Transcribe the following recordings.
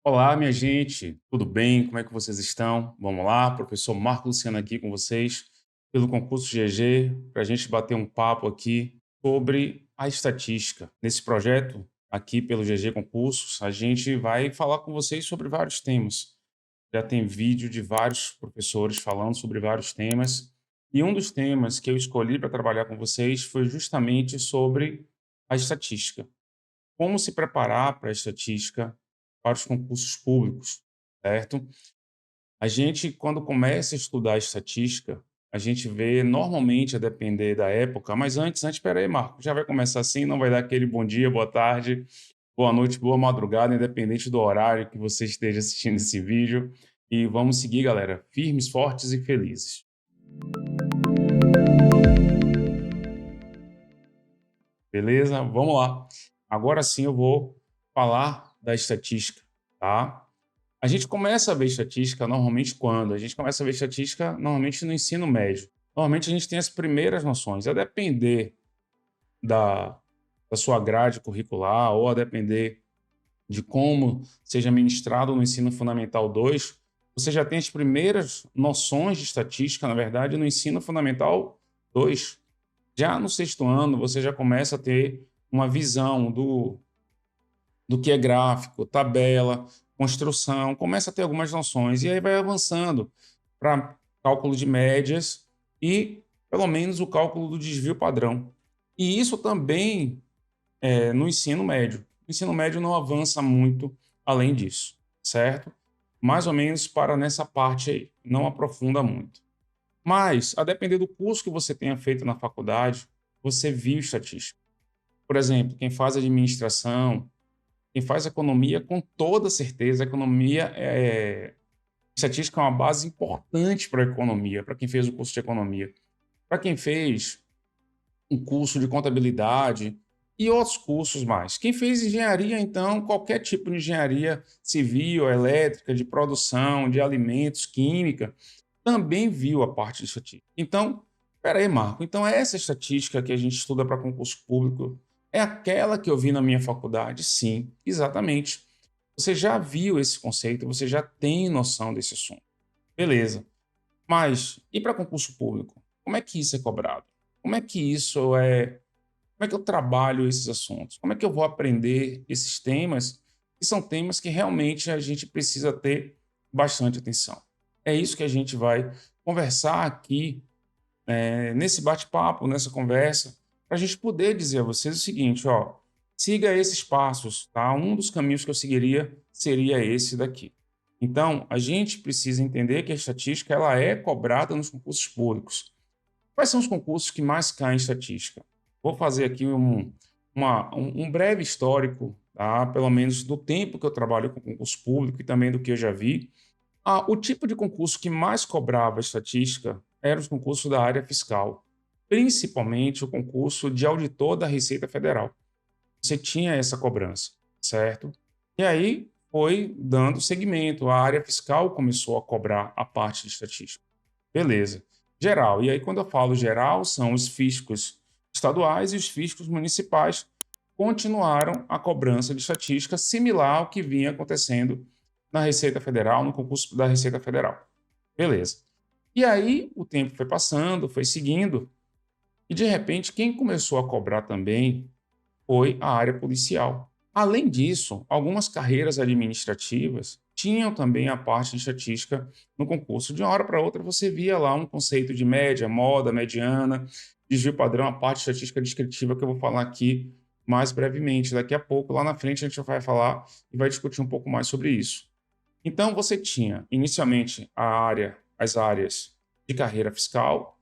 Olá, minha gente, tudo bem? Como é que vocês estão? Vamos lá, professor Marco Luciano aqui com vocês, pelo concurso GG, para a gente bater um papo aqui sobre a estatística. Nesse projeto, aqui pelo GG Concursos, a gente vai falar com vocês sobre vários temas. Já tem vídeo de vários professores falando sobre vários temas, e um dos temas que eu escolhi para trabalhar com vocês foi justamente sobre a estatística. Como se preparar para a estatística para os concursos públicos, certo? A gente, quando começa a estudar estatística, a gente vê normalmente, a depender da época, mas antes, espera aí, Marco, já vai começar assim, não vai dar aquele bom dia, boa tarde, boa noite, boa madrugada, independente do horário que você esteja assistindo esse vídeo. E vamos seguir, galera, firmes, fortes e felizes. Beleza? Vamos lá. Agora sim eu vou falar da estatística, tá? A gente começa a ver estatística normalmente quando? A gente começa a ver estatística normalmente no ensino médio. Normalmente a gente tem as primeiras noções. A depender da, da sua grade curricular ou a depender de como seja ministrado no ensino fundamental 2, você já tem as primeiras noções de estatística, na verdade, no ensino fundamental 2. Já no sexto ano, você já começa a ter uma visão do que é gráfico, tabela, construção, começa a ter algumas noções e aí vai avançando para cálculo de médias e pelo menos o cálculo do desvio padrão. E isso também no ensino médio. O ensino médio não avança muito além disso, certo? Mais ou menos para nessa parte aí, não aprofunda muito. Mas, a depender do curso que você tenha feito na faculdade, você viu estatística. Por exemplo, quem faz administração, quem faz economia, com toda certeza, a economia estatística é uma base importante para a economia, para quem fez o curso de economia. Para quem fez um curso de contabilidade e outros cursos mais. Quem fez engenharia, então, qualquer tipo de engenharia civil, elétrica, de produção, de alimentos, química, também viu a parte de estatística. Então, espera aí, Marco, então essa estatística que a gente estuda para concurso público é aquela que eu vi na minha faculdade? Sim, exatamente. Você já viu esse conceito, você já tem noção desse assunto. Beleza. Mas, e para concurso público? Como é que isso é cobrado? Como é que isso é. Como é que eu trabalho esses assuntos? Como é que eu vou aprender esses temas? Que são temas que realmente a gente precisa ter bastante atenção. É isso que a gente vai conversar aqui, nesse bate-papo, nessa conversa, para a gente poder dizer a vocês o seguinte, ó, siga esses passos, tá? Um dos caminhos que eu seguiria seria esse daqui. Então, a gente precisa entender que a estatística ela é cobrada nos concursos públicos. Quais são os concursos que mais caem em estatística? Vou fazer aqui um breve histórico, tá? Pelo menos do tempo que eu trabalho com concurso público e também do que eu já vi. O tipo de concurso que mais cobrava estatística eram os concursos da área fiscal, principalmente o concurso de auditor da Receita Federal. Você tinha essa cobrança, certo? E aí foi dando seguimento. A área fiscal começou a cobrar a parte de estatística. Beleza. Geral. E aí, quando eu falo geral, são os fiscos estaduais e os fiscos municipais continuaram a cobrança de estatística similar ao que vinha acontecendo na Receita Federal, no concurso da Receita Federal. Beleza. E aí, o tempo foi passando, foi seguindo, e de repente, quem começou a cobrar também foi a área policial. Além disso, algumas carreiras administrativas tinham também a parte de estatística no concurso. De uma hora para outra, você via lá um conceito de média, moda, mediana, desvio padrão, a parte de estatística descritiva que eu vou falar aqui mais brevemente. Daqui a pouco, lá na frente, a gente vai falar e vai discutir um pouco mais sobre isso. Então, você tinha inicialmente as áreas de carreira fiscal,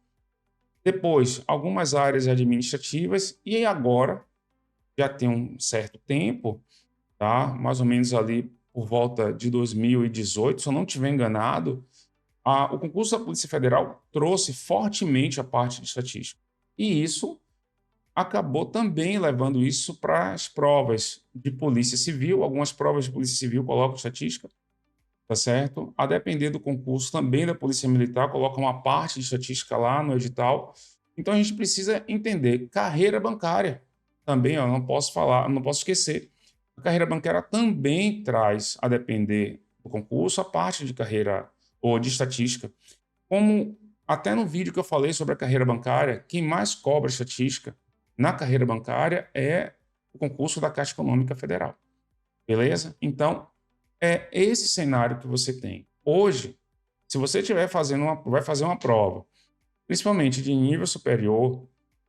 depois algumas áreas administrativas, e agora já tem um certo tempo, tá? Mais ou menos ali por volta de 2018, se eu não estiver enganado, o concurso da Polícia Federal trouxe fortemente a parte de estatística. E isso acabou também levando isso para as provas de Polícia Civil. Algumas provas de Polícia Civil colocam estatística, tá certo? A depender do concurso também da Polícia Militar, coloca uma parte de estatística lá no edital. Então a gente precisa entender carreira bancária também, ó, não posso falar, não posso esquecer. A carreira bancária também traz, a depender do concurso, a parte de carreira ou de estatística. Como até no vídeo que eu falei sobre a carreira bancária, quem mais cobra estatística na carreira bancária é o concurso da Caixa Econômica Federal. Beleza? Então, é esse cenário que você tem. Hoje, se você estiver vai fazer uma prova, principalmente de nível superior,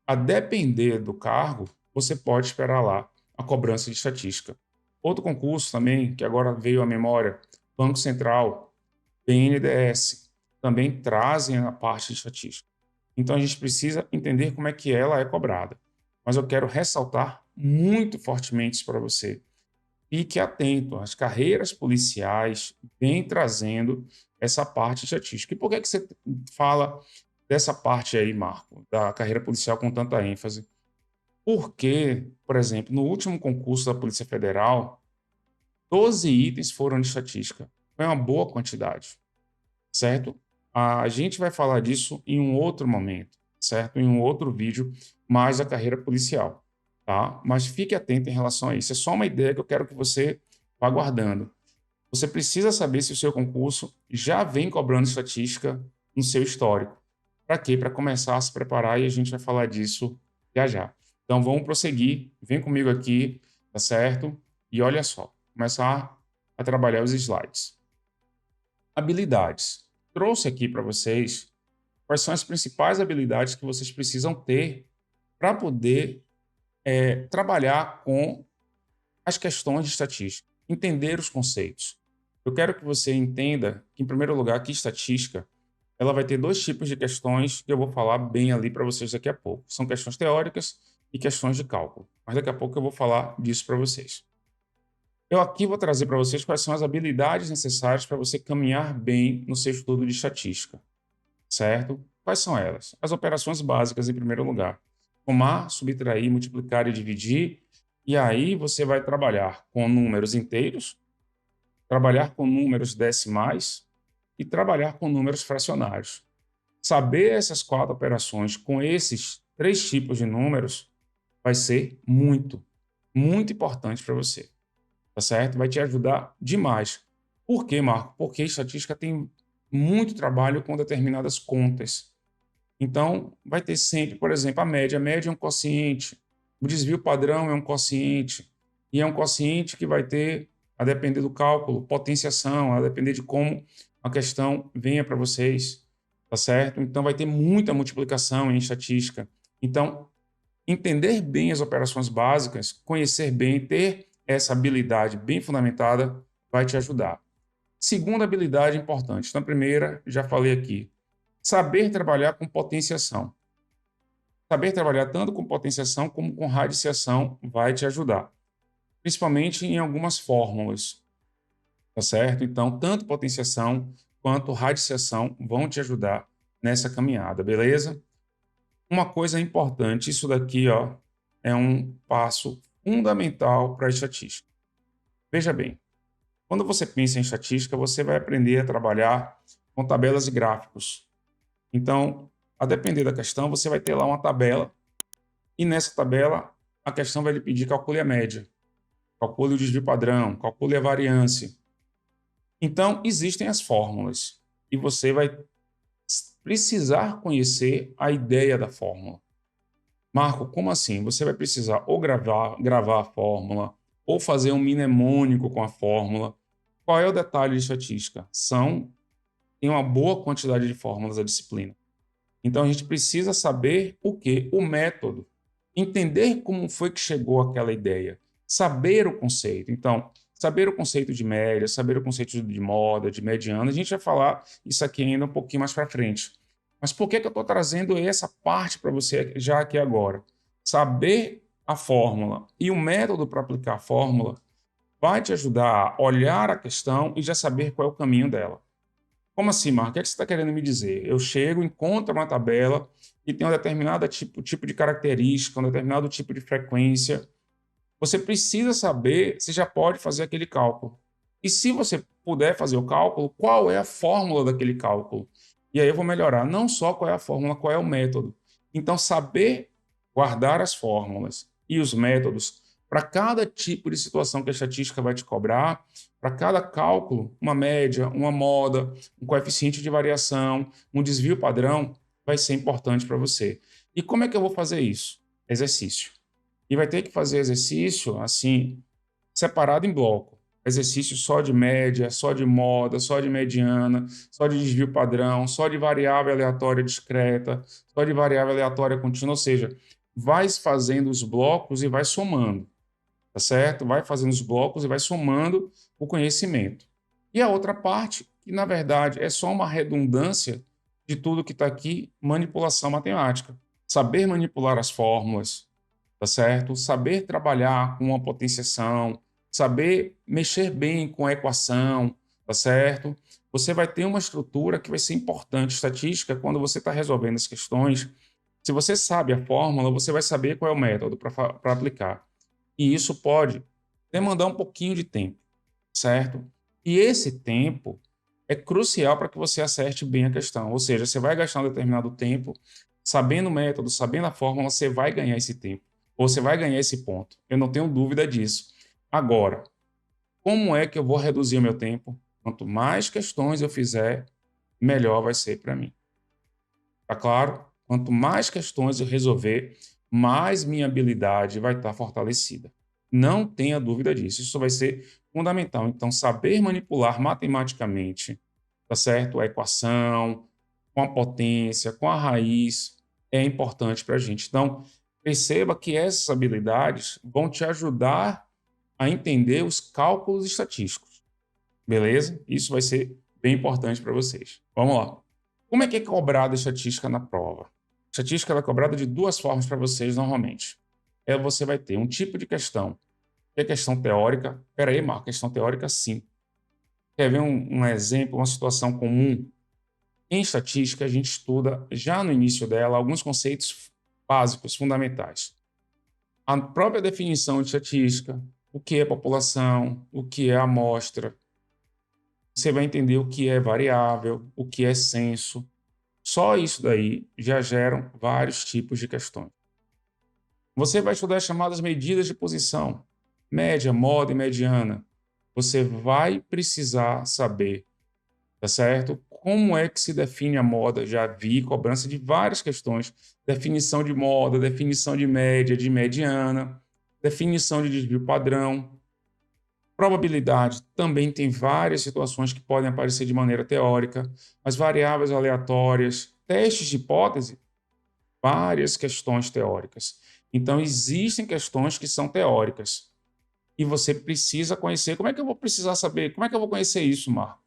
a depender do cargo, você pode esperar lá a cobrança de estatística. Outro concurso também, que agora veio à memória, Banco Central, BNDES, também trazem a parte de estatística. Então a gente precisa entender como é que ela é cobrada. Mas eu quero ressaltar muito fortemente isso para você. Fique atento, as carreiras policiais vêm trazendo essa parte estatística. E por que você fala dessa parte aí, Marco, da carreira policial com tanta ênfase? Porque, por exemplo, no último concurso da Polícia Federal, 12 itens foram de estatística. Foi uma boa quantidade, certo? A gente vai falar disso em um outro momento, certo? Em um outro vídeo, mais da carreira policial, tá? Mas fique atento em relação a isso. É só uma ideia que eu quero que você vá guardando. Você precisa saber se o seu concurso já vem cobrando estatística no seu histórico. Para quê? Para começar a se preparar e a gente vai falar disso já já. Então vamos prosseguir, vem comigo aqui, tá certo? E olha só, começar a trabalhar os slides. Habilidades. Trouxe aqui para vocês quais são as principais habilidades que vocês precisam ter para poder trabalhar com as questões de estatística, entender os conceitos. Eu quero que você entenda que, em primeiro lugar, que estatística ela vai ter dois tipos de questões que eu vou falar bem ali para vocês daqui a pouco. São questões teóricas e questões de cálculo. Mas daqui a pouco eu vou falar disso para vocês. Eu aqui vou trazer para vocês quais são as habilidades necessárias para você caminhar bem no seu estudo de estatística, certo? Quais são elas? As operações básicas, em primeiro lugar. Somar, subtrair, multiplicar e dividir. E aí você vai trabalhar com números inteiros, trabalhar com números decimais e trabalhar com números fracionários. Saber essas 4 operações com esses 3 tipos de números vai ser muito, muito importante para você. Tá certo? Vai te ajudar demais. Por quê, Marco? Porque a estatística tem muito trabalho com determinadas contas. Então, vai ter sempre, por exemplo, a média. A média é um quociente. O desvio padrão é um quociente. E é um quociente que vai ter, a depender do cálculo, potenciação, a depender de como a questão venha para vocês. Tá certo? Então, vai ter muita multiplicação em estatística. Então, entender bem as operações básicas, conhecer bem, ter essa habilidade bem fundamentada vai te ajudar. Segunda habilidade importante. Então, a primeira, já falei aqui. Saber trabalhar com potenciação. Saber trabalhar tanto com potenciação como com radiciação vai te ajudar. Principalmente em algumas fórmulas. Tá certo? Então, tanto potenciação quanto radiciação vão te ajudar nessa caminhada, beleza? Uma coisa importante, isso daqui ó, é um passo fundamental para a estatística. Veja bem, quando você pensa em estatística, você vai aprender a trabalhar com tabelas e gráficos. Então, a depender da questão, você vai ter lá uma tabela e nessa tabela a questão vai lhe pedir calcule a média, calcule o desvio padrão, calcule a variância. Então, existem as fórmulas e você vai precisar conhecer a ideia da fórmula. Marco, como assim? Você vai precisar ou gravar a fórmula, ou fazer um mnemônico com a fórmula. Qual é o detalhe de estatística? Tem uma boa quantidade de fórmulas a disciplina. Então, a gente precisa saber o quê? O método. Entender como foi que chegou aquela ideia. Saber o conceito. Então, saber o conceito de média, saber o conceito de moda, de mediana. A gente vai falar isso aqui ainda um pouquinho mais para frente. Mas por que eu estou trazendo essa parte para você já aqui agora? Saber a fórmula e o método para aplicar a fórmula vai te ajudar a olhar a questão e já saber qual é o caminho dela. Como assim, Marco? O que é que você está querendo me dizer? Eu chego, encontro uma tabela que tem um determinado tipo de característica, um determinado tipo de frequência. Você precisa saber se já pode fazer aquele cálculo. E se você puder fazer o cálculo, qual é a fórmula daquele cálculo? E aí eu vou melhorar não só qual é a fórmula, qual é o método. Então, saber guardar as fórmulas e os métodos Para cada tipo de situação que a estatística vai te cobrar, para cada cálculo, uma média, uma moda, um coeficiente de variação, um desvio padrão, vai ser importante para você. E como é que eu vou fazer isso? Exercício. E vai ter que fazer exercício assim, separado em bloco. Exercício só de média, só de moda, só de mediana, só de desvio padrão, só de variável aleatória discreta, só de variável aleatória contínua, ou seja, vai fazendo os blocos e vai somando, tá certo? Vai fazendo os blocos e vai somando o conhecimento. E a outra parte, que na verdade é só uma redundância de tudo que está aqui, manipulação matemática. Saber manipular as fórmulas, tá certo? Saber trabalhar com uma potenciação, saber mexer bem com a equação, tá certo? Você vai ter uma estrutura que vai ser importante. Estatística, quando você está resolvendo as questões, se você sabe a fórmula, você vai saber qual é o método para aplicar. E isso pode demandar um pouquinho de tempo, certo? E esse tempo é crucial para que você acerte bem a questão. Ou seja, você vai gastar um determinado tempo, sabendo o método, sabendo a fórmula, você vai ganhar esse tempo. Ou você vai ganhar esse ponto. Eu não tenho dúvida disso. Agora, como é que eu vou reduzir o meu tempo? Quanto mais questões eu fizer, melhor vai ser para mim. Tá claro? Quanto mais questões eu resolver, mais minha habilidade vai estar fortalecida. Não tenha dúvida disso. Isso vai ser fundamental. Então, saber manipular matematicamente, tá certo? A equação, com a potência, com a raiz, é importante para a gente. Então, perceba que essas habilidades vão te ajudar a entender os cálculos estatísticos. Beleza? Isso vai ser bem importante para vocês. Vamos lá. Como é que é cobrada a estatística na prova? A estatística é cobrada de duas formas para vocês normalmente. Você vai ter um tipo de questão, que é questão teórica. Espera aí, Marco, questão teórica sim. Quer ver um exemplo, uma situação comum? Em estatística, a gente estuda, já no início dela, alguns conceitos básicos, fundamentais. A própria definição de estatística, o que é população, o que é amostra. Você vai entender o que é variável, o que é censo. Só isso daí já geram vários tipos de questões. Você vai estudar as chamadas medidas de posição, média, moda e mediana. Você vai precisar saber, tá certo? Como é que se define a moda? Já vi cobrança de várias questões. Definição de moda, definição de média, de mediana, definição de desvio padrão. Probabilidade também tem várias situações que podem aparecer de maneira teórica, as variáveis aleatórias, testes de hipótese, várias questões teóricas. Então, existem questões que são teóricas e você precisa conhecer. Como é que eu vou precisar saber? Como é que eu vou conhecer isso, Marco?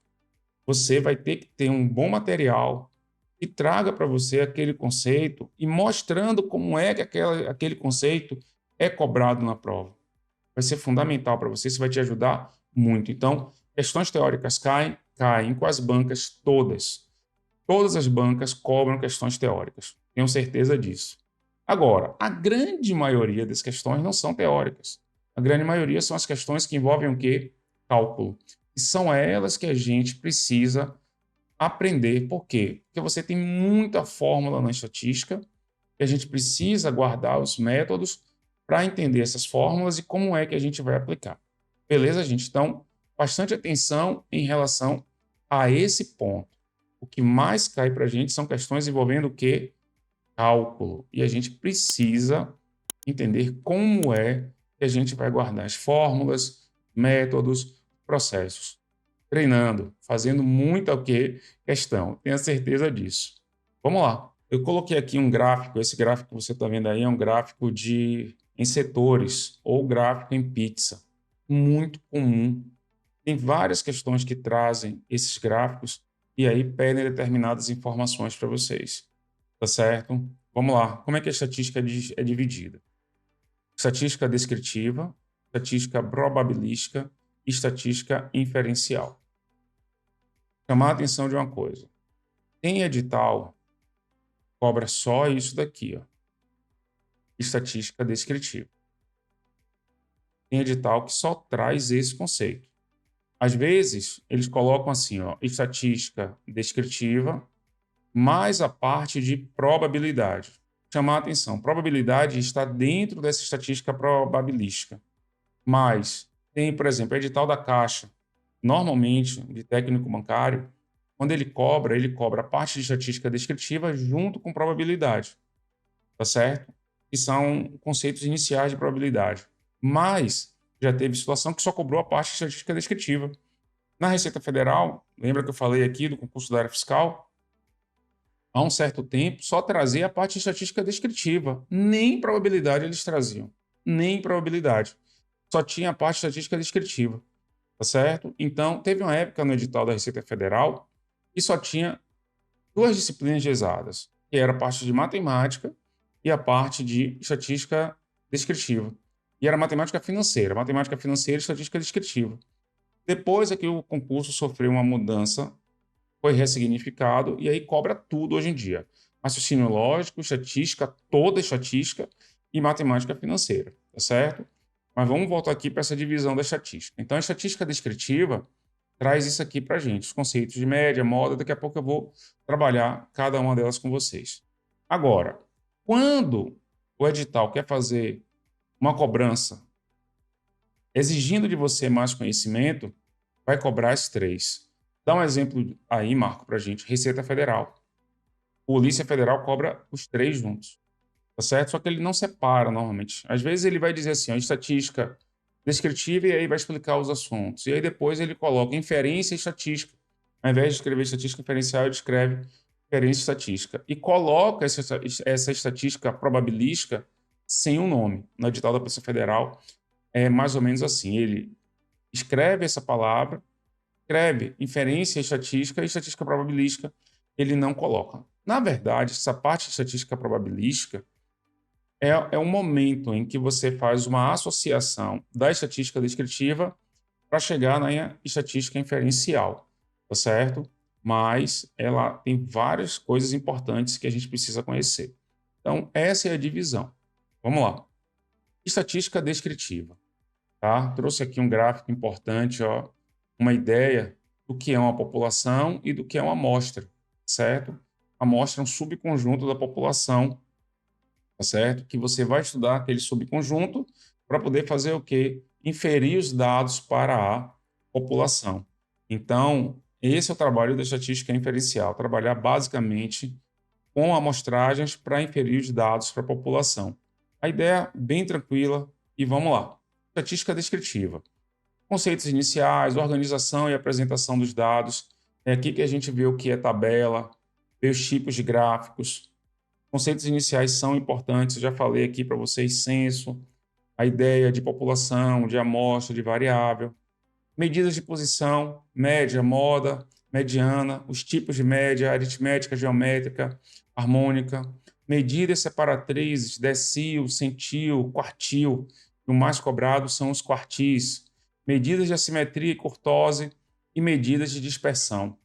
Você vai ter que ter um bom material que traga para você aquele conceito e mostrando como é que aquele conceito é cobrado na prova. Vai ser fundamental para você, isso vai te ajudar muito. Então, questões teóricas caem com as bancas todas. Todas as bancas cobram questões teóricas. Tenho certeza disso. Agora, a grande maioria das questões não são teóricas. A grande maioria são as questões que envolvem o quê? Cálculo. E são elas que a gente precisa aprender. Por quê? Porque você tem muita fórmula na estatística e a gente precisa guardar os métodos para entender essas fórmulas e como é que a gente vai aplicar. Beleza, gente? Então, bastante atenção em relação a esse ponto. O que mais cai para a gente são questões envolvendo o quê? Cálculo. E a gente precisa entender como é que a gente vai guardar as fórmulas, métodos, processos. Treinando, fazendo muita o quê? Questão. Tenha certeza disso. Vamos lá. Eu coloquei aqui um gráfico. Esse gráfico que você está vendo aí é um gráfico em setores ou gráfico em pizza. Muito comum. Tem várias questões que trazem esses gráficos e aí pedem determinadas informações para vocês. Tá certo? Vamos lá. Como é que a estatística é dividida? Estatística descritiva, estatística probabilística e estatística inferencial. Chamar a atenção de uma coisa. Em edital, cobra só isso daqui, ó. Estatística descritiva. Tem edital que só traz esse conceito. Às vezes, eles colocam assim, ó, estatística descritiva mais a parte de probabilidade. Chamar a atenção. Probabilidade está dentro dessa estatística probabilística. Mas tem, por exemplo, edital da Caixa, normalmente, de técnico bancário, quando ele cobra a parte de estatística descritiva junto com probabilidade, tá certo? Que são conceitos iniciais de probabilidade. Mas já teve situação que só cobrou a parte de estatística descritiva. Na Receita Federal, lembra que eu falei aqui do concurso da área fiscal? Há um certo tempo, só trazia a parte de estatística descritiva. Nem probabilidade eles traziam. Nem probabilidade. Só tinha a parte de estatística descritiva. Tá certo? Então, teve uma época no edital da Receita Federal que só tinha duas disciplinas de exatas, que era a parte de matemática e a parte de estatística descritiva. E era matemática financeira e estatística descritiva. Depois é que o concurso sofreu uma mudança, foi ressignificado e aí cobra tudo hoje em dia. Raciocínio lógico, estatística, toda estatística e matemática financeira, tá certo? Mas vamos voltar aqui para essa divisão da estatística. Então, a estatística descritiva traz isso aqui para a gente, os conceitos de média, moda, daqui a pouco eu vou trabalhar cada uma delas com vocês. Agora, quando o edital quer fazer uma cobrança exigindo de você mais conhecimento, vai cobrar as três. Dá um exemplo aí, Marco, para a gente. Receita Federal. Polícia Federal cobra os três juntos, tá certo? Só que ele não separa normalmente. Às vezes ele vai dizer assim, ó, estatística descritiva e aí vai explicar os assuntos. E aí depois ele coloca inferência e estatística. Ao invés de escrever estatística inferencial, ele escreve inferência e estatística. E coloca essa estatística probabilística sem um nome. No edital da Polícia Federal é mais ou menos assim. Ele escreve essa palavra, escreve inferência estatística e estatística probabilística, ele não coloca. Na verdade, essa parte de estatística probabilística é um momento em que você faz uma associação da estatística descritiva para chegar na estatística inferencial, tá certo? Mas ela tem várias coisas importantes que a gente precisa conhecer. Então, essa é a divisão. Vamos lá. Estatística descritiva, tá? Trouxe aqui um gráfico importante, ó, uma ideia do que é uma população e do que é uma amostra, certo? A amostra é um subconjunto da população, tá certo? Que você vai estudar aquele subconjunto para poder fazer o quê? Inferir os dados para a população. Então, esse é o trabalho da estatística inferencial, trabalhar basicamente com amostragens para inferir os dados para a população. A ideia é bem tranquila e vamos lá. Estatística descritiva. Conceitos iniciais, organização e apresentação dos dados. É aqui que a gente vê o que é tabela, vê os tipos de gráficos. Conceitos iniciais são importantes, eu já falei aqui para vocês, censo, a ideia de população, de amostra, de variável. Medidas de posição, média, moda, mediana, os tipos de média, aritmética, geométrica, harmônica. Medidas separatrizes, decil, centil, quartil. E o mais cobrado são os quartis. Medidas de assimetria e curtose e medidas de dispersão.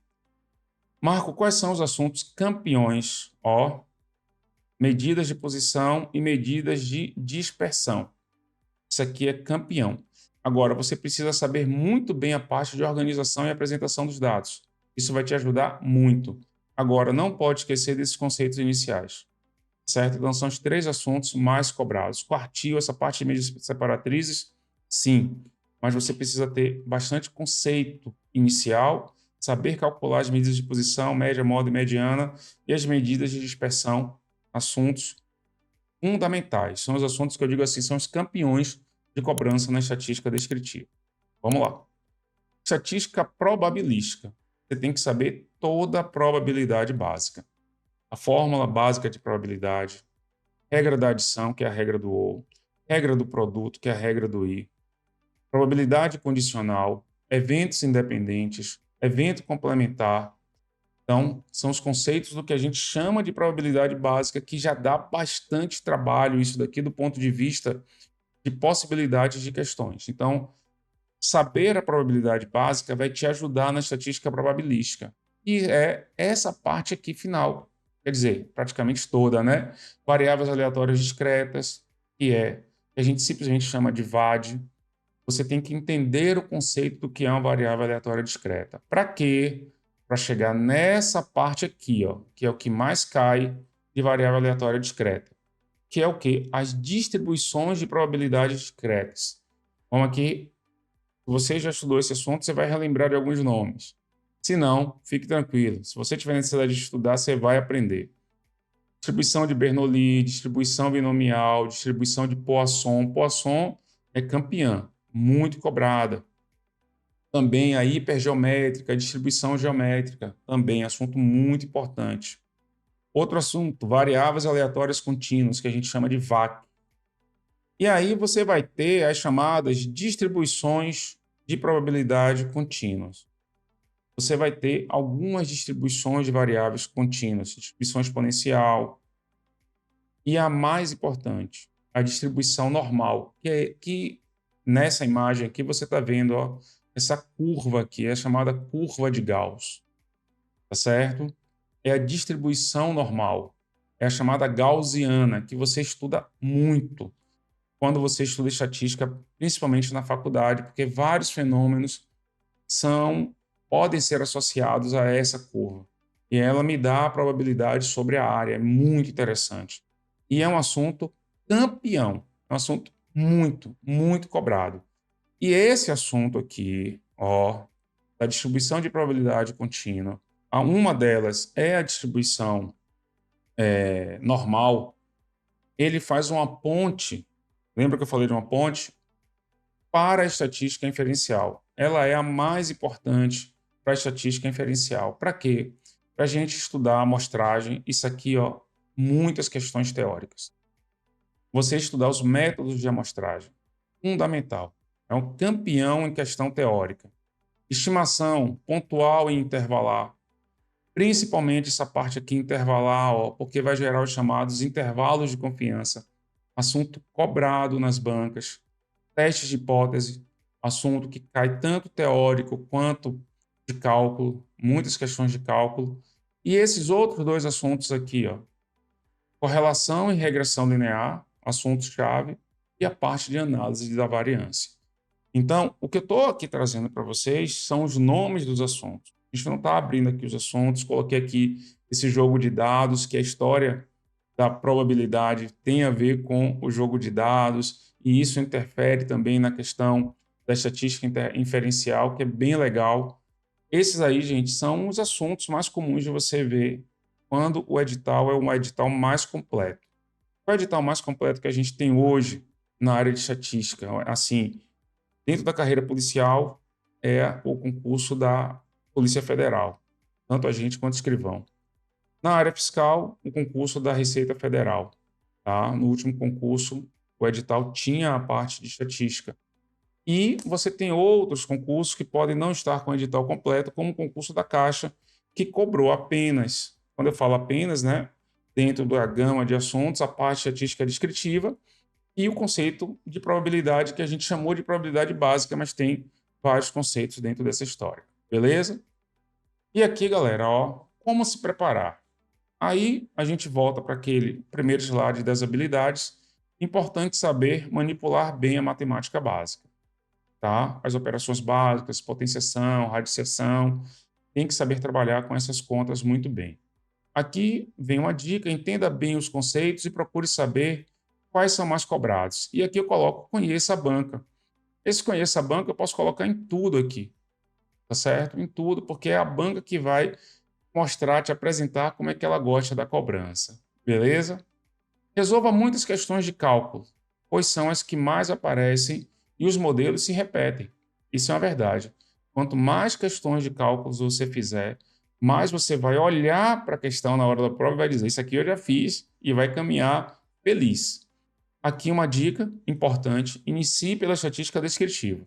Marco, quais são os assuntos campeões? Ó, medidas de posição e medidas de dispersão. Isso aqui é campeão. Agora, você precisa saber muito bem a parte de organização e apresentação dos dados. Isso vai te ajudar muito. Agora, não pode esquecer desses conceitos iniciais, certo? Então, são os três assuntos mais cobrados. Quartil, essa parte de medidas separatrizes, sim. Mas você precisa ter bastante conceito inicial, saber calcular as medidas de posição, média, moda e mediana, e as medidas de dispersão, assuntos fundamentais. São os assuntos que eu digo assim, são os campeões de cobrança na estatística descritiva. Vamos lá. Estatística probabilística. Você tem que saber toda a probabilidade básica. A fórmula básica de probabilidade, regra da adição, que é a regra do ou, regra do produto, que é a regra do i, probabilidade condicional, eventos independentes, evento complementar. Então, são os conceitos do que a gente chama de probabilidade básica, que já dá bastante trabalho isso daqui do ponto de vista de possibilidades de questões. Então, saber a probabilidade básica vai te ajudar na estatística probabilística. E é essa parte aqui final, quer dizer, praticamente toda, né? Variáveis aleatórias discretas, que a gente simplesmente chama de VAD. Você tem que entender o conceito do que é uma variável aleatória discreta. Para quê? Para chegar nessa parte aqui, ó, que é o que mais cai de variável aleatória discreta, que é o quê? As distribuições de probabilidades discretas. Vamos aqui, se você já estudou esse assunto, você vai relembrar de alguns nomes. Se não, fique tranquilo. Se você tiver necessidade de estudar, você vai aprender. Distribuição de Bernoulli, distribuição binomial, distribuição de Poisson. Poisson é campeã, muito cobrada. Também a hipergeométrica, a distribuição geométrica, também assunto muito importante. Outro assunto, variáveis aleatórias contínuas, que a gente chama de VAC. E aí você vai ter as chamadas distribuições de probabilidade contínuas. Você vai ter algumas distribuições de variáveis contínuas, distribuição exponencial, e a mais importante, a distribuição normal, que nessa imagem aqui você está vendo, ó, essa curva aqui, é chamada curva de Gauss, tá certo? É a distribuição normal, é a chamada gaussiana, que você estuda muito quando você estuda estatística, principalmente na faculdade, porque vários fenômenos podem ser associados a essa curva. E ela me dá a probabilidade sobre a área, é muito interessante. E é um assunto campeão, é um assunto muito, muito cobrado. E esse assunto aqui, ó, da distribuição de probabilidade contínua, uma delas é a distribuição normal, ele faz uma ponte, lembra que eu falei de uma ponte? Para a estatística inferencial. Ela é a mais importante para a estatística inferencial. Para quê? Para a gente estudar a amostragem, isso aqui, ó, muitas questões teóricas. Você estudar os métodos de amostragem, fundamental. É um campeão em questão teórica. Estimação pontual e intervalar, principalmente essa parte aqui intervalar, ó, porque vai gerar os chamados intervalos de confiança, assunto cobrado nas bancas. Testes de hipótese, assunto que cai tanto teórico quanto de cálculo, muitas questões de cálculo. E esses outros dois assuntos aqui, ó, correlação e regressão linear, assuntos-chave, e a parte de análise da variância. Então, o que eu estou aqui trazendo para vocês são os nomes dos assuntos. A gente não está abrindo aqui os assuntos, coloquei aqui esse jogo de dados, que a história da probabilidade tem a ver com o jogo de dados, e isso interfere também na questão da estatística inferencial, que é bem legal. Esses aí, gente, são os assuntos mais comuns de você ver quando o edital é um edital mais completo. Qual é o edital mais completo que a gente tem hoje na área de estatística? Assim, dentro da carreira policial, é o concurso da Polícia Federal, tanto agente quanto escrivão. Na área fiscal, o concurso da Receita Federal. Tá? No último concurso, o edital tinha a parte de estatística. E você tem outros concursos que podem não estar com o edital completo, como o concurso da Caixa, que cobrou apenas, quando eu falo apenas, né, dentro da gama de assuntos, a parte estatística descritiva e o conceito de probabilidade, que a gente chamou de probabilidade básica, mas tem vários conceitos dentro dessa história. Beleza? E aqui, galera, ó, como se preparar? Aí a gente volta para aquele primeiro slide das habilidades. Importante saber manipular bem a matemática básica, tá? As operações básicas, potenciação, radiciação, tem que saber trabalhar com essas contas muito bem. Aqui vem uma dica: entenda bem os conceitos e procure saber quais são mais cobrados. E aqui eu coloco conheça a banca. Esse conheça a banca eu posso colocar em tudo aqui, tá certo? Em tudo, porque é a banca que vai mostrar, te apresentar como é que ela gosta da cobrança. Beleza? Resolva muitas questões de cálculo, pois são as que mais aparecem e os modelos se repetem. Isso é uma verdade. Quanto mais questões de cálculos você fizer, mais você vai olhar para a questão na hora da prova e vai dizer: isso aqui eu já fiz, e vai caminhar feliz. Aqui uma dica importante: inicie pela estatística descritiva.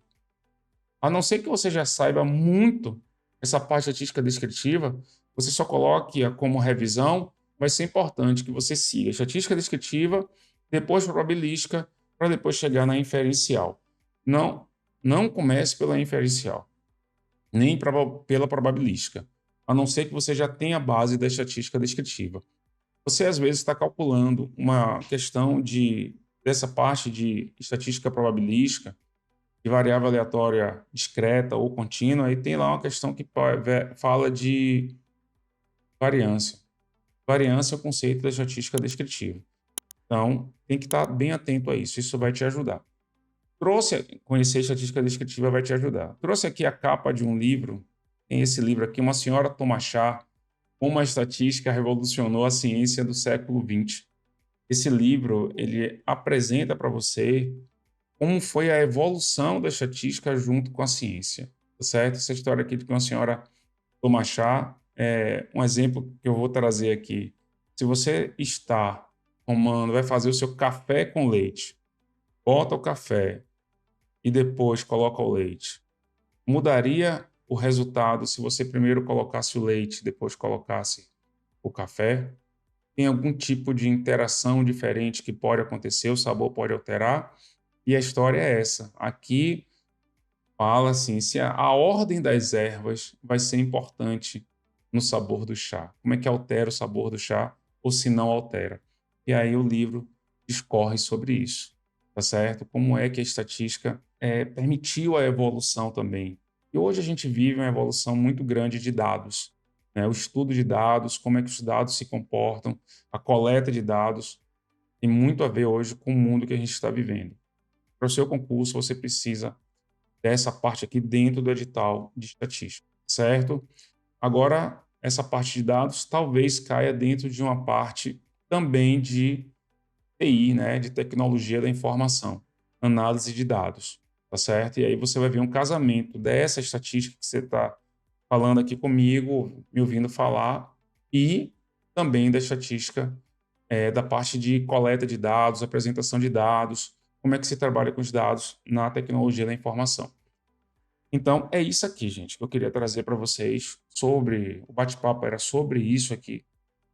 A não ser que você já saiba muito essa parte estatística descritiva, você só coloque-a como revisão, vai ser importante que você siga a estatística descritiva, depois probabilística, para depois chegar na inferencial. Não comece pela inferencial, nem pela probabilística, a não ser que você já tenha a base da estatística descritiva. Você, às vezes, está calculando uma questão dessa parte de estatística probabilística, de variável aleatória discreta ou contínua, aí tem lá uma questão que fala de variância. Variância é o conceito da estatística descritiva. Então, tem que estar bem atento a isso, isso vai te ajudar. Conhecer estatística descritiva vai te ajudar. Trouxe aqui a capa de um livro, tem esse livro aqui, Uma Senhora Toma Chá, como a estatística revolucionou a ciência do século XX. Esse livro, ele apresenta para você como foi a evolução da estatística junto com a ciência, tá certo? Essa história aqui de que uma senhora toma chá é um exemplo que eu vou trazer aqui. Se você está tomando, vai fazer o seu café com leite, bota o café e depois coloca o leite, mudaria o resultado se você primeiro colocasse o leite e depois colocasse o café? Tem algum tipo de interação diferente que pode acontecer, o sabor pode alterar, e a história é essa. Aqui fala assim, se a ordem das ervas vai ser importante no sabor do chá. Como é que altera o sabor do chá ou se não altera? E aí o livro discorre sobre isso, tá certo? Como é que a estatística permitiu a evolução também. E hoje a gente vive uma evolução muito grande de dados, né? O estudo de dados, como é que os dados se comportam, a coleta de dados, tem muito a ver hoje com o mundo que a gente está vivendo. Para o seu concurso, você precisa dessa parte aqui dentro do edital de estatística, certo? Agora, essa parte de dados talvez caia dentro de uma parte também de TI, né, de tecnologia da informação, análise de dados, tá certo? E aí você vai ver um casamento dessa estatística que você está falando aqui comigo, me ouvindo falar, e também da estatística da parte de coleta de dados, apresentação de dados, como é que se trabalha com os dados na tecnologia da informação. Então, é isso aqui, gente, que eu queria trazer para vocês sobre o bate-papo, era sobre isso aqui,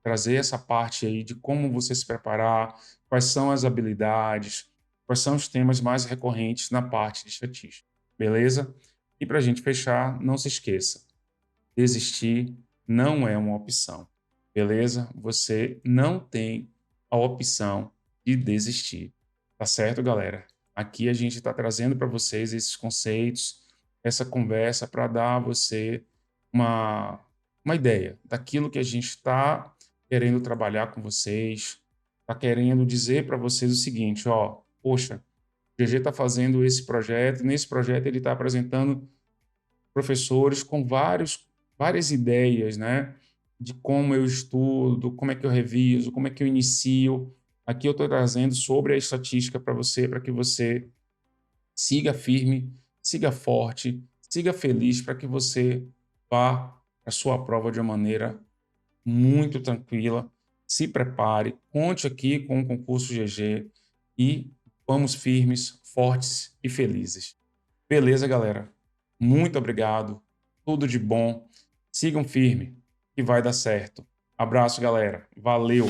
trazer essa parte aí de como você se preparar, quais são as habilidades, quais são os temas mais recorrentes na parte de estatística, beleza? E para a gente fechar, não se esqueça, desistir não é uma opção, beleza? Você não tem a opção de desistir, tá certo, galera? Aqui a gente está trazendo para vocês esses conceitos, essa conversa para dar a você uma ideia daquilo que a gente está querendo trabalhar com vocês, está querendo dizer para vocês o seguinte, ó, poxa, o GG está fazendo esse projeto, nesse projeto ele está apresentando professores com várias ideias, né, de como eu estudo, como é que eu reviso, como é que eu inicio. Aqui eu estou trazendo sobre a estatística para você, para que você siga firme, siga forte, siga feliz para que você vá para a sua prova de uma maneira muito tranquila. Se prepare, conte aqui com o concurso GG e vamos firmes, fortes e felizes. Beleza, galera? Muito obrigado. Tudo de bom. Sigam firme, que vai dar certo. Abraço, galera. Valeu!